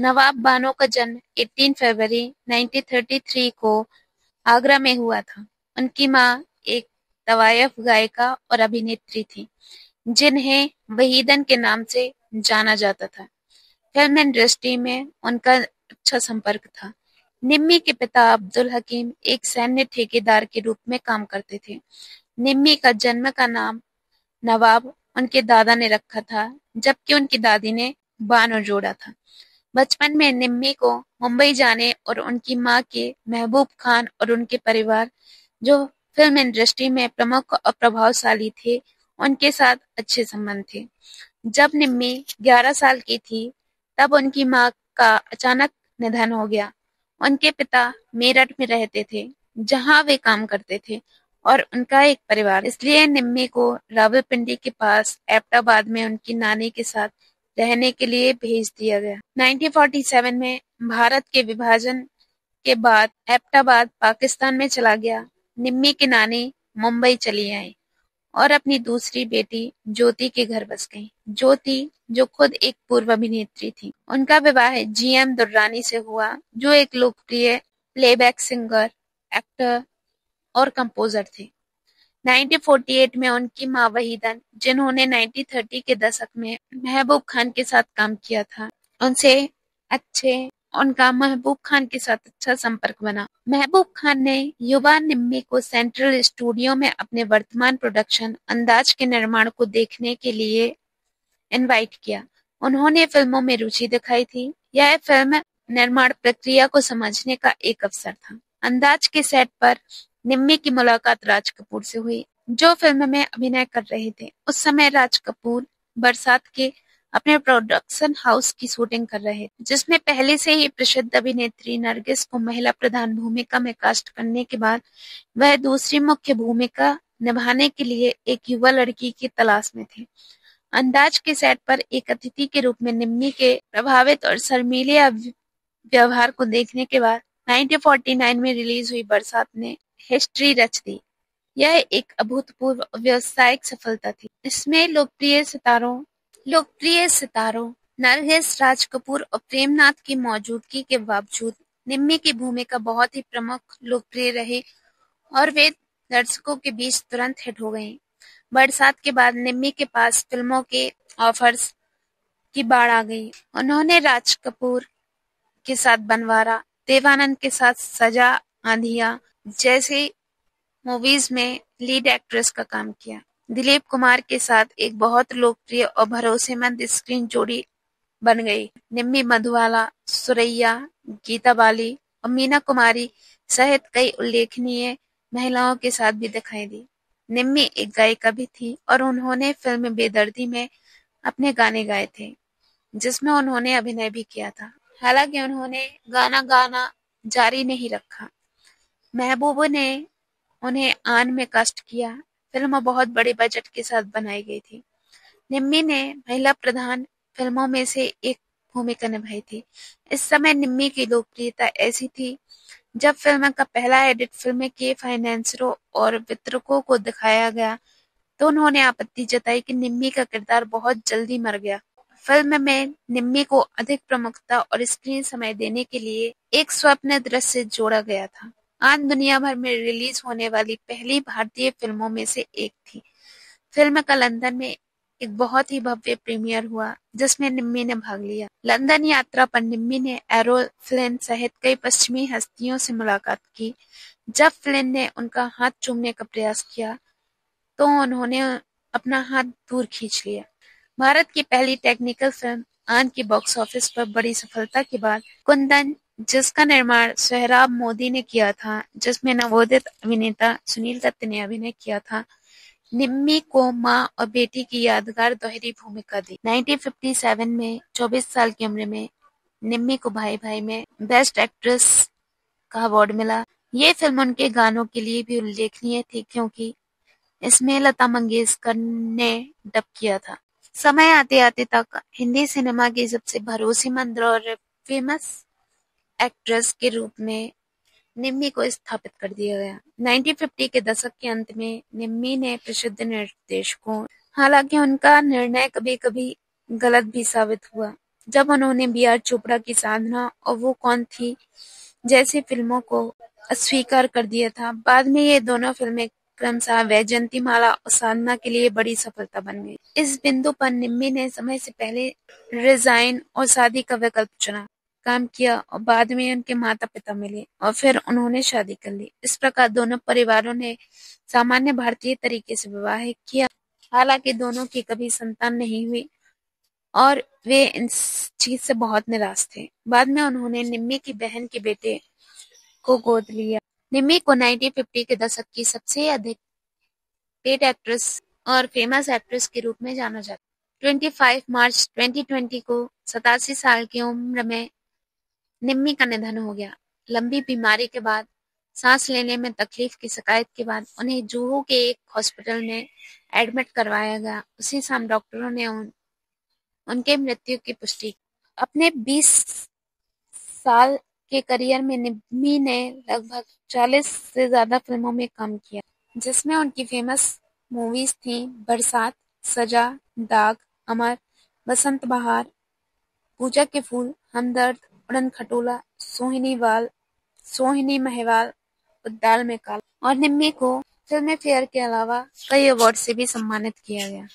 नवाब बानो का जन्म 18 फरवरी 1933 को आगरा में हुआ था। उनकी मां एक तवायफ गायिका और अभिनेत्री थी, जिन्हें वहीदन के नाम से जाना जाता था। फिल्म इंडस्ट्री में उनका अच्छा संपर्क था। निम्मी के पिता अब्दुल हकीम एक सैन्य ठेकेदार के रूप में काम करते थे। निम्मी का जन्म का नाम नवाब उनके दादा ने रखा था, जबकि उनकी दादी ने बानो जोड़ा था। बचपन में निम्मी को मुंबई जाने और उनकी मां के महबूब खान और उनके परिवार, जो फिल्म इंडस्ट्री में प्रमुख और प्रभावशाली थे, उनके साथ अच्छे संबंध थे। जब निम्मी 11 साल की थी, तब उनकी मां का अचानक निधन हो गया। उनके पिता मेरठ में रहते थे, जहां वे काम करते थे, और उनका एक परिवार, इसलिए निम्मी को रावलपिंडी के पास एबटाबाद में उनकी नानी के साथ रहने के लिए भेज दिया गया। 1947 में भारत के विभाजन के बाद एबटाबाद पाकिस्तान में चला गया। निम्मी की नानी मुंबई चली आई और अपनी दूसरी बेटी ज्योति के घर बस गईं। ज्योति, जो खुद एक पूर्व अभिनेत्री थी, उनका विवाह जीएम दुर्रानी से हुआ, जो एक लोकप्रिय प्लेबैक सिंगर, एक्टर और कंपोजर थे। 1948 में उनकी मां वहीदन, जिन्होंने 1930 के दशक में महबूब खान के साथ काम किया था, उनका महबूब खान के साथ अच्छा संपर्क बना। महबूब खान ने युवा निम्मी को सेंट्रल स्टूडियो में अपने वर्तमान प्रोडक्शन अंदाज के निर्माण को देखने के लिए इनवाइट किया। उन्होंने फिल्मों में रुचि दिखाई थी। यह फिल्म निर्माण प्रक्रिया को समझने का एक अवसर था। अंदाज के सेट पर निम्मी की मुलाकात राज कपूर से हुई, जो फिल्म में अभिनय कर रहे थे। उस समय राज कपूर बरसात के अपने प्रोडक्शन हाउस की शूटिंग कर रहे थे, जिसमें पहले से ही प्रसिद्ध अभिनेत्री नरगिस को महिला प्रधान भूमिका में कास्ट करने के बाद वह दूसरी मुख्य भूमिका निभाने के लिए एक युवा लड़की की तलाश में थे। अंदाज के सेट पर एक अतिथि के रूप में निम्मी के प्रभावित और शर्मीले व्यवहार को देखने के बाद 1949 में रिलीज हुई बरसात ने हिस्ट्री रच दी। यह एक अभूतपूर्व व्यावसायिक सफलता थी। इसमें लोकप्रिय सितारों नरगिस, राज कपूर और प्रेमनाथ की मौजूदगी के बावजूद निम्मी की भूमिका बहुत ही प्रमुख, लोकप्रिय रही और वे दर्शकों के बीच तुरंत हिट हो गईं। बरसात के बाद निम्मी के पास फिल्मों के ऑफर्स की बाढ़ आ गई। उन्होंने राज कपूर के साथ बनवारा, देवानंद के साथ सजा आंधियां जैसी मूवीज में लीड एक्ट्रेस का काम किया। दिलीप कुमार के साथ एक बहुत लोकप्रिय और भरोसेमंद स्क्रीन जोड़ी बन गई। निम्मी मधुबाला, सुरैया, गीता बाली और मीना कुमारी सहित कई उल्लेखनीय महिलाओं के साथ भी दिखाई दी। निम्मी एक गायिका भी थी और उन्होंने फिल्म बेदर्दी में अपने गाने गाए थे, जिसमें उन्होंने अभिनय भी किया था। हालांकि उन्होंने गाना गाना जारी नहीं रखा। महबूब ने उन्हें आन में कास्ट किया। फिल्म बहुत बड़े बजट के साथ बनाई गई थी। निम्मी ने महिला प्रधान फिल्मों में से एक भूमिका निभाई थी। इस समय निम्मी की लोकप्रियता ऐसी थी, जब फिल्म का पहला एडिट फिल्म के फाइनेंसरों और वितरकों को दिखाया गया, तो उन्होंने आपत्ति जताई कि निम्मी का किरदार बहुत जल्दी मर गया। फिल्म में निम्मी को अधिक प्रमुखता और स्क्रीन समय देने के लिए एक स्वप्न दृश्य जोड़ा गया था। आज दुनिया भर में रिलीज होने वाली पहली भारतीय फिल्मों में से एक थी। फिल्म का लंदन में एक बहुत ही भव्य प्रीमियर हुआ, जिसमें निम्मी ने भाग लिया। लंदन यात्रा पर निम्मी ने एरोल फ्लिन सहित कई पश्चिमी हस्तियों से मुलाकात की। जब फ्लिन ने उनका हाथ चूमने का प्रयास किया, तो उन्होंने अपना हाथ दूर खींच लिया। भारत की पहली टेक्निकल फिल्म आन की बॉक्स ऑफिस पर बड़ी सफलता के बाद कुंदन, जिसका निर्माण सोहराब मोदी ने किया था, जिसमें नवोदित अभिनेता सुनील दत्त ने अभिनय किया था, निम्मी को मां और बेटी की यादगार दोहरी भूमिका दी। 1957 में 24 साल की उम्र में निम्मी को भाई भाई में बेस्ट एक्ट्रेस का अवार्ड मिला। ये फिल्म उनके गानों के लिए भी उल्लेखनीय थी, क्योंकि इसमें लता मंगेशकर ने डब किया था। समय आते आते तक हिंदी सिनेमा की सबसे भरोसेमंद और फेमस एक्ट्रेस के रूप में निम्मी को स्थापित कर दिया गया। 1950 के दशक के अंत में निम्मी ने प्रसिद्ध निर्देशकों, हालांकि उनका निर्णय कभी-कभी गलत भी साबित हुआ, जब उन्होंने बी आर चोपड़ा की साधना और वो कौन थी जैसी फिल्मों को अस्वीकार कर दिया था। बाद में ये दोनों फिल्में क्रमशः वैजयंतीमाला और साधना के लिए बड़ी सफलता बन गई। इस बिंदु पर निम्मी ने समय से पहले रिजाइन और शादी का विकल्प चुना, काम किया और बाद में उनके माता-पिता मिले और फिर उन्होंने शादी कर ली। इस प्रकार दोनों परिवारों ने सामान्य भारतीय तरीके से विवाह किया। हालांकि दोनों की कभी संतान नहीं हुई और वे इस चीज से बहुत निराश थे। बाद में उन्होंने निम्मी की बहन के बेटे को गोद लिया। निम्मी को 1950 के दशक की सबसे अधिक पेड एक्ट्रेस और फेमस एक्ट्रेस के रूप में जाना जाता है। 25 मार्च 2020 को 87 साल की उम्र में निम्मी का निधन हो गया। लंबी बीमारी के बाद सांस लेने में तकलीफ की शिकायत के बाद उन्हें जुहू के एक हॉस्पिटल में एडमिट करवाया गया। उसी शाम डॉक्टरों ने उनके मृत्यु की पुष्टि की। अपने 20 साल के करियर में निम्मी ने लगभग 40 से ज्यादा फिल्मों में काम किया, जिसमें उनकी फेमस मूवीज थीं बरसात, सजा, दाग, अमर, बसंत बहार, पूजा के फूल, हमदर्द, उड़न खटोला, सोहिनी महवाल और दाल में काला। और निम्मी को फिल्म फेयर के अलावा कई अवार्ड से भी सम्मानित किया गया।